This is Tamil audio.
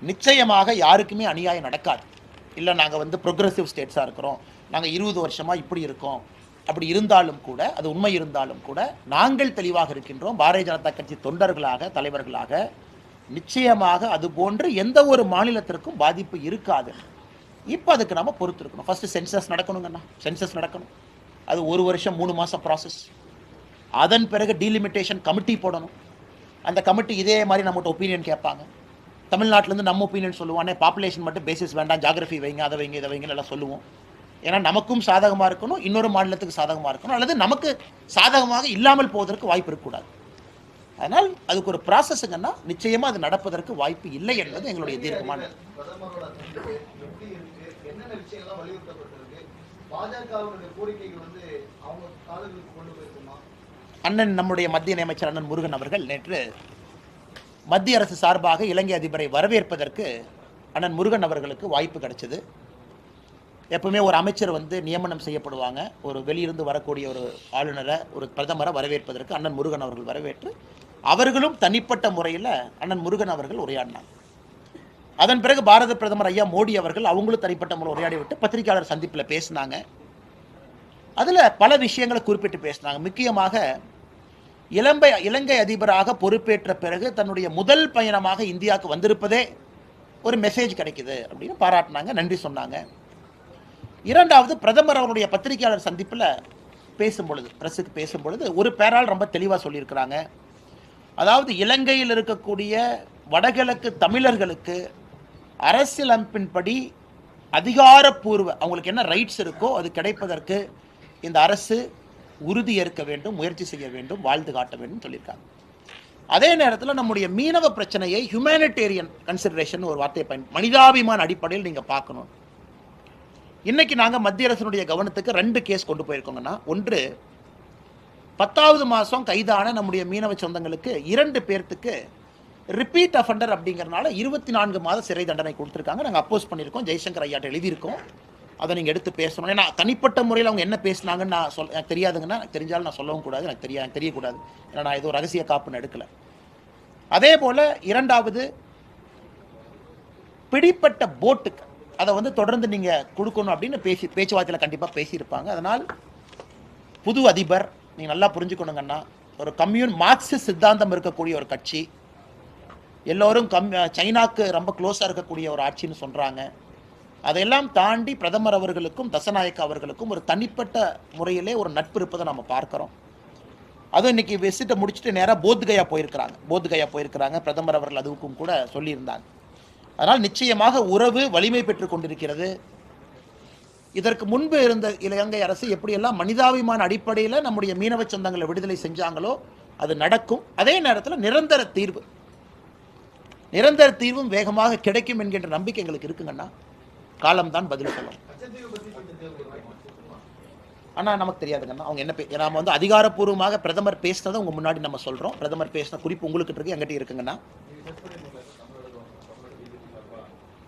நிச்சயமாக யாருக்குமே அநியாயம் நடக்காது. இல்லை நாங்கள் வந்து ப்ரொக்ரெசிவ் ஸ்டேட்ஸாக இருக்கிறோம், நாங்கள் 20 வருஷமாக இப்படி இருக்கோம், அப்படி இருந்தாலும் கூட, அது உண்மை இருந்தாலும் கூட, நாங்கள் தெளிவாக இருக்கின்றோம். பாரதிய ஜனதா கட்சி தொண்டர்களாக, தலைவர்களாக நிச்சயமாக அது போன்று எந்த ஒரு மாநிலத்திற்கும் பாதிப்பு இருக்காது. இப்போ அதுக்கு நம்ம பொறுத்து இருக்கணும். ஃபர்ஸ்ட் சென்சஸ் நடக்கணுங்கண்ணா, சென்சஸ் நடக்கணும். அது 1 வருஷம் 3 மாதம் ப்ராசஸ். அதன் பிறகு டீலிமிட்டேஷன் கமிட்டி போடணும். அந்த கமிட்டி இதே மாதிரி நம்மகிட்ட ஒப்பீனியன் கேட்பாங்க. தமிழ்நாட்டிலேருந்து நம்ம ஒப்பீனியன் சொல்லுவானே, பாப்புலேஷன் மட்டும் பேசிஸ் வேண்டாம், ஜாகிரஃபி வைங்க, அதை வைங்க, இதை வைங்கன்னு எல்லாம் சொல்லுவோம். ஏன்னா நமக்கும் சாதகமாக இருக்கணும், இன்னொரு மாநிலத்துக்கு சாதகமாக இருக்கணும், அல்லது நமக்கு சாதகமாக இல்லாமல் போவதற்கு வாய்ப்பு இருக்கக்கூடாது. அதனால் அதுக்கு ஒரு ப்ராசஸுங்கன்னா நிச்சயமாக அது நடப்பதற்கு வாய்ப்பு இல்லை என்பது எங்களுடைய தீர்க்கமான. அண்ணன் நம்முடைய மத்திய இணையமைச்சர் அண்ணன் முருகன் அவர்கள் நேற்று மத்திய அரசு சார்பாக இலங்கை அதிபரை வரவேற்பதற்கு அண்ணன் முருகன் அவர்களுக்கு வாய்ப்பு கிடைச்சது. எப்பவுமே ஒரு அமைச்சர் வந்து நியமனம் செய்யப்படுவாங்க, ஒரு வெளியிருந்து வரக்கூடிய ஒரு ஆளுநரை, ஒரு பிரதமரை வரவேற்பதற்கு அண்ணன் முருகன் அவர்கள் வரவேற்று அவர்களும் தனிப்பட்ட முறையில் அண்ணன் முருகன் அவர்கள் உரையாடினாங்க. அதன் பிறகு பாரத பிரதமர் ஐயா மோடி அவர்கள் அவங்களும் தனிப்பட்ட முறை உரையாடி விட்டு பத்திரிகையாளர் சந்திப்பில் பேசினாங்க. அதில் பல விஷயங்களை குறிப்பிட்டு பேசினாங்க. முக்கியமாக இலங்கை அதிபராக பொறுப்பேற்ற பிறகு தன்னுடைய முதல் பயணமாக இந்தியாவுக்கு வந்திருப்பதே ஒரு மெசேஜ் கிடைக்குது அப்படின்னு பாராட்டினாங்க, நன்றி சொன்னாங்க. இரண்டாவது, பிரதமர் அவருடைய பத்திரிகையாளர் சந்திப்பில் பேசும்பொழுது, பிரஸுக்கு பேசும்பொழுது ஒரு பேரால் ரொம்ப தெளிவாக சொல்லியிருக்கிறாங்க. அதாவது இலங்கையில் இருக்கக்கூடிய வடகிழக்கு தமிழர்களுக்கு அரசியலமைப்பின்படி அதிகாரப்பூர்வ அவங்களுக்கு என்ன ரைட்ஸ் இருக்கோ அது கிடைப்பதற்கு இந்த அரசு உறுதி ஏற்க வேண்டும், முயற்சி செய்ய வேண்டும், வாழ்ந்து காட்ட வேண்டும் சொல்லியிருக்காங்க. அதே நேரத்தில் நம்முடைய மீனவ பிரச்சனையை ஹியூமனிடேரியன் கன்சிடரேஷன் ஒரு வார்த்தையை மனிதாபிமான அடிப்படையில் நீங்கள் பார்க்கணும். இன்னைக்கு நாங்கள் மத்திய அரசினுடைய கவனத்துக்கு 2 கேஸ் கொண்டு போயிருக்கோங்கன்னா, ஒன்று 10வது மாதம் கைதான நம்முடைய மீனவ சொந்தங்களுக்கு 2 பேர்த்துக்கு ரிப்பீட் அஃபண்டர் அப்படிங்கிறனால 24 மாத சிறை தண்டனை கொடுத்துருக்காங்க. நாங்கள் அப்போஸ் பண்ணியிருக்கோம், ஜெய்சங்கர் ஐயாட்ட எழுதியிருக்கோம். அதை நீங்கள் எடுத்து பேசணும். ஏன்னா தனிப்பட்ட முறையில் அவங்க என்ன பேசினாங்கன்னு நான் எனக்கு தெரியாதுங்கன்னா, எனக்கு தெரிஞ்சாலும் நான் சொல்லவும் கூடாது, எனக்கு தெரியக்கூடாது. ஏன்னா நான் ஏதோ ரகசிய காப்புன்னு எடுக்கலை. அதே போல் இரண்டாவது, பிடிப்பட்ட போட்டுக்கு அதை வந்து தொடர்ந்து நீங்கள் கொடுக்கணும் அப்படின்னு பேச்சுவார்த்தையில் கண்டிப்பாக பேசியிருப்பாங்க. அதனால் புது அதிபர் நீங்கள் நல்லா புரிஞ்சுக்கணுங்கன்னா, ஒரு மார்க்சிஸ்ட் சித்தாந்தம் இருக்கக்கூடிய ஒரு கட்சி, எல்லோரும் சைனாக்கு ரொம்ப க்ளோஸாக இருக்கக்கூடிய ஒரு ஆட்சின்னு சொல்கிறாங்க. அதையெல்லாம் தாண்டி பிரதமர் அவர்களுக்கும் தசநாயக்க அவர்களுக்கும் ஒரு தனிப்பட்ட முறையிலே ஒரு நட்பு இருப்பதை நம்ம பார்க்குறோம். அதுவும் இன்றைக்கி விசிட்டை முடிச்சுட்டு நேராக போத்கயா போயிருக்கிறாங்க. பிரதமர் அவர்கள் அதுக்கும் கூட சொல்லியிருந்தாங்க. அதனால் நிச்சயமாக உறவு வலிமை பெற்று கொண்டிருக்கிறது. இதற்கு முன்பு இருந்த இலங்கை அரசு எப்படியெல்லாம் மனிதாபிமான அடிப்படையில் நம்முடைய மீனவ சொந்தங்களை விடுதலை செஞ்சாங்களோ அது நடக்கும். அதே நேரத்தில் நிரந்தர தீர்வும் வேகமாக கிடைக்கும் என்கின்ற நம்பிக்கை எங்களுக்கு இருக்குங்கன்னா, காலம்தான் பதில் சொல்லும். ஆனால் நமக்கு தெரியாதுங்கண்ணா அவங்க என்ன நாம் வந்து அதிகாரப்பூர்வமாக பிரதமர் பேசினதை உங்கள் முன்னாடி நம்ம சொல்கிறோம். பிரதமர் பேசின குறிப்பு உங்களுக்கு இருக்கு, எங்கிட்ட இருக்குங்கண்ணா.